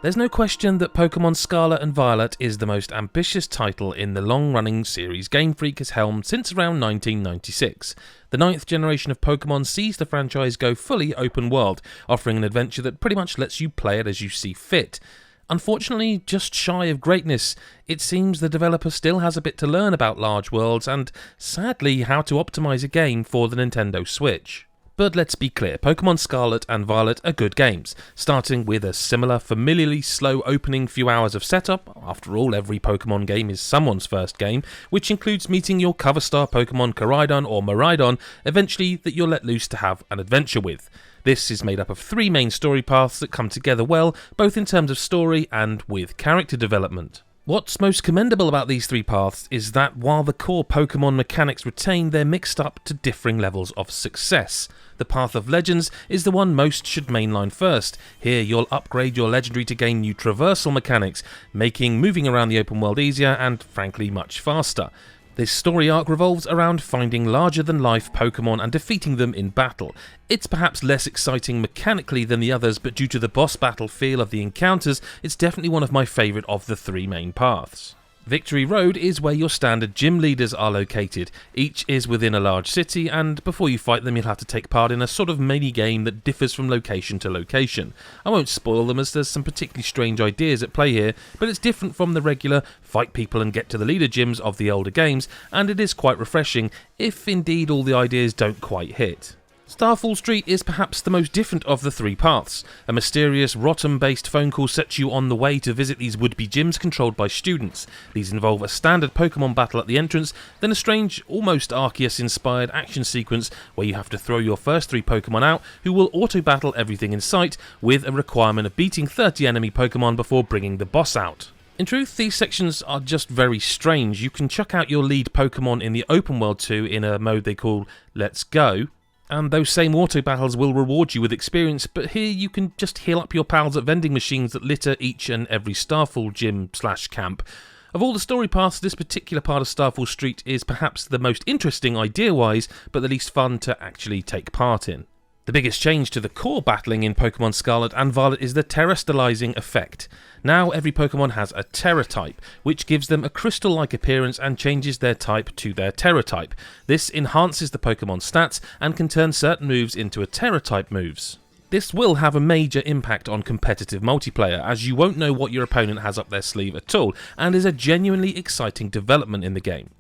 There's no question that Pokemon Scarlet and Violet is the most ambitious title in the long-running series Game Freak has helmed since around 1996. The 9th generation of Pokemon sees the franchise go fully open world, offering an adventure that pretty much lets you play it as you see fit. Unfortunately, just shy of greatness, it seems the developer still has a bit to learn about large worlds and, sadly, how to optimize a game for the Nintendo Switch. But let's be clear, Pokemon Scarlet and Violet are good games, starting with a similar, familiarly slow opening few hours of setup. After all, every Pokemon game is someone's first game, which includes meeting your cover star Pokemon Koraidon or Miraidon, eventually that you're let loose to have an adventure with. This is made up of 3 main story paths that come together well, both in terms of story and with character development. What's most commendable about these 3 paths is that while the core Pokemon mechanics retain, they're mixed up to differing levels of success. The Path of Legends is the one most should mainline first. Here you'll upgrade your legendary to gain new traversal mechanics, making moving around the open world easier and frankly much faster. This story arc revolves around finding larger-than-life Pokemon and defeating them in battle. It's perhaps less exciting mechanically than the others, but due to the boss battle feel of the encounters, it's definitely one of my favourite of the 3 main paths. Victory Road is where your standard gym leaders are located. Each is within a large city, and before you fight them you'll have to take part in a sort of mini-game that differs from location to location. I won't spoil them as there's some particularly strange ideas at play here, but it's different from the regular fight people and get to the leader gyms of the older games, and it is quite refreshing, if indeed all the ideas don't quite hit. Starfall Street is perhaps the most different of the 3 paths. A mysterious Rotom-based phone call sets you on the way to visit these would-be gyms controlled by students. These involve a standard Pokemon battle at the entrance, then a strange, almost Arceus-inspired action sequence where you have to throw your first 3 Pokemon out, who will auto-battle everything in sight, with a requirement of beating 30 enemy Pokemon before bringing the boss out. In truth, these sections are just very strange. You can chuck out your lead Pokemon in the open world too in a mode they call Let's Go, and those same auto battles will reward you with experience, but here you can just heal up your pals at vending machines that litter each and every Starfall gym/camp. Of all the story paths, this particular part of Starfall Street is perhaps the most interesting idea-wise, but the least fun to actually take part in. The biggest change to the core battling in Pokemon Scarlet and Violet is the terastallizing effect. Now every Pokemon has a Terra type, which gives them a crystal-like appearance and changes their type to their Terra type. This enhances the Pokemon's stats and can turn certain moves into a Terra type moves. This will have a major impact on competitive multiplayer, as you won't know what your opponent has up their sleeve at all, and is a genuinely exciting development in the game.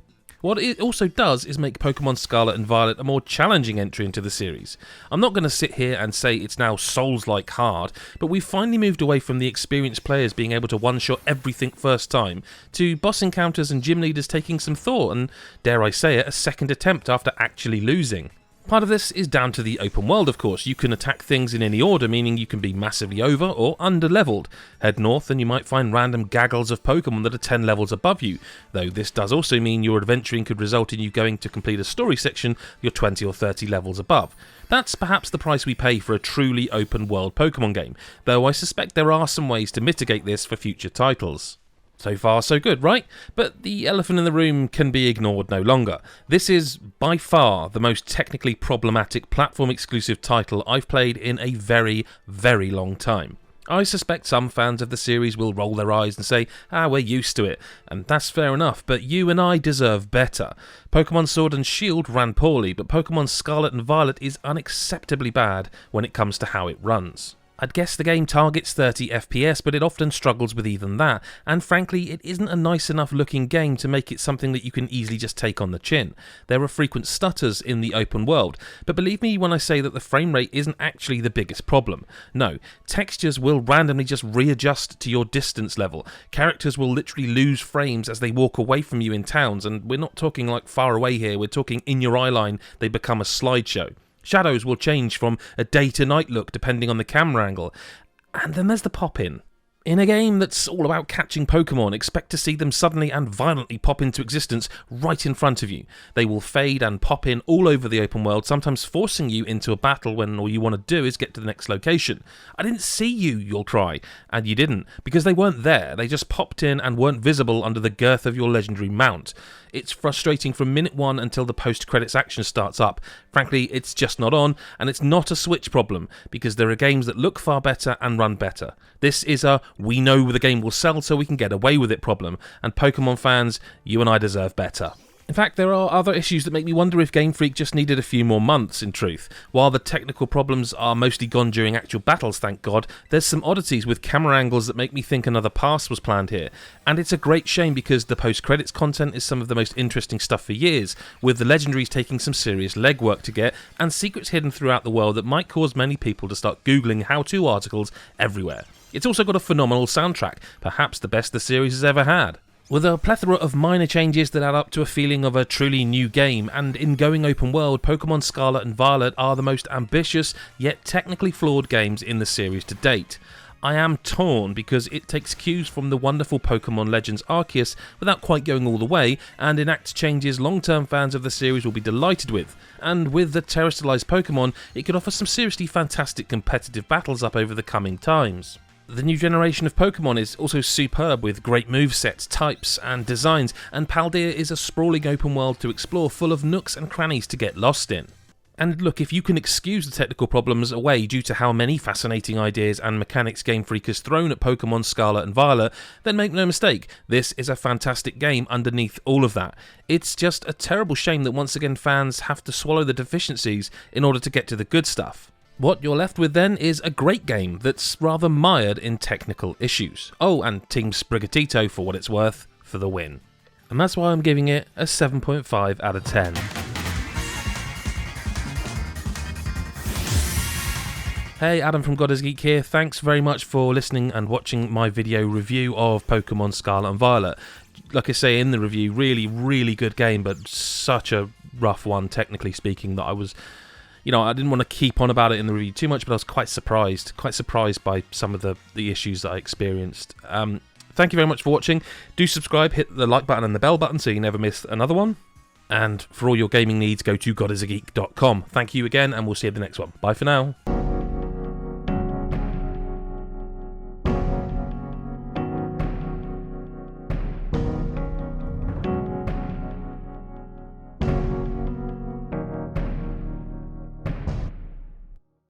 What it also does is make Pokemon Scarlet and Violet a more challenging entry into the series. I'm not going to sit here and say it's now Souls-like hard, but we've finally moved away from the experienced players being able to one-shot everything first time, to boss encounters and gym leaders taking some thought and, dare I say it, a second attempt after actually losing. Part of this is down to the open world, of course. You can attack things in any order, meaning you can be massively over or under-leveled. Head north and you might find random gaggles of Pokemon that are 10 levels above you, though this does also mean your adventuring could result in you going to complete a story section you're 20 or 30 levels above. That's perhaps the price we pay for a truly open-world Pokemon game, though I suspect there are some ways to mitigate this for future titles. So far so good, right? But the elephant in the room can be ignored no longer. This is, by far, the most technically problematic platform-exclusive title I've played in a very, very long time. I suspect some fans of the series will roll their eyes and say, we're used to it, and that's fair enough, but you and I deserve better. Pokemon Sword and Shield ran poorly, but Pokemon Scarlet and Violet is unacceptably bad when it comes to how it runs. I'd guess the game targets 30 FPS, but it often struggles with even that, and frankly it isn't a nice enough looking game to make it something that you can easily just take on the chin. There are frequent stutters in the open world, but believe me when I say that the frame rate isn't actually the biggest problem. No, textures will randomly just readjust to your distance level. Characters will literally lose frames as they walk away from you in towns, and we're not talking like far away here, we're talking in your eyeline, they become a slideshow. Shadows will change from a day to night look depending on the camera angle. And then there's the pop-in. In a game that's all about catching Pokemon, expect to see them suddenly and violently pop into existence right in front of you. They will fade and pop in all over the open world, sometimes forcing you into a battle when all you want to do is get to the next location. I didn't see you, you'll cry. And you didn't, because they weren't there. They just popped in and weren't visible under the girth of your legendary mount. It's frustrating from minute 1 until the post-credits action starts up. Frankly, it's just not on, and it's not a Switch problem, because there are games that look far better and run better. This is a we know the game will sell so we can get away with it problem, and Pokemon fans, you and I deserve better. In fact, there are other issues that make me wonder if Game Freak just needed a few more months, in truth. While the technical problems are mostly gone during actual battles, thank God, there's some oddities with camera angles that make me think another pass was planned here. And it's a great shame because the post-credits content is some of the most interesting stuff for years, with the legendaries taking some serious legwork to get, and secrets hidden throughout the world that might cause many people to start googling how-to articles everywhere. It's also got a phenomenal soundtrack, perhaps the best the series has ever had. With a plethora of minor changes that add up to a feeling of a truly new game, and in going open world, Pokemon Scarlet and Violet are the most ambitious, yet technically flawed games in the series to date. I am torn because it takes cues from the wonderful Pokemon Legends Arceus without quite going all the way, and enacts changes long-term fans of the series will be delighted with. And with the terrestrialized Pokemon, it could offer some seriously fantastic competitive battles up over the coming times. The new generation of Pokemon is also superb with great movesets, types and designs, and Paldea is a sprawling open world to explore full of nooks and crannies to get lost in. And look, if you can excuse the technical problems away due to how many fascinating ideas and mechanics Game Freak has thrown at Pokemon Scarlet and Violet, then make no mistake, this is a fantastic game underneath all of that. It's just a terrible shame that once again fans have to swallow the deficiencies in order to get to the good stuff. What you're left with then is a great game that's rather mired in technical issues. Oh, and Team Sprigatito, for what it's worth, for the win. And that's why I'm giving it a 7.5 out of 10. Hey, Adam from God is Geek here. Thanks very much for listening and watching my video review of Pokemon Scarlet and Violet. Like I say in the review, really good game, but such a rough one, technically speaking, that I was... I didn't want to keep on about it in the review too much, but I was quite surprised by some of the issues that I experienced. Thank you very much for watching. Do subscribe, hit the like button and the bell button so you never miss another one. And for all your gaming needs, go to godisageek.com. Thank you again, and we'll see you in the next one. Bye for now.